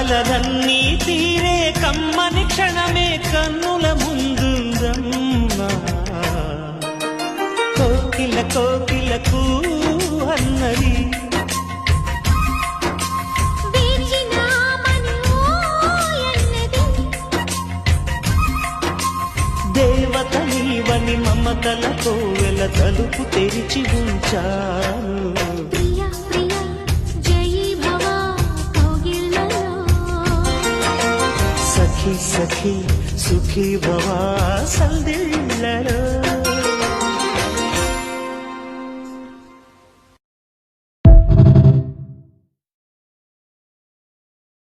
కలలన్నీ తీరే కమ్మని క్షణమే కన్నుల ముందుందమ్మా కోకిల కోకిలకు అన్నది దేవత నీవని మమతలతో వెల తలుపు తెరిచి ఉంచాను సఖీ సఖీ సుఖీ భవా సందిళ్ళలో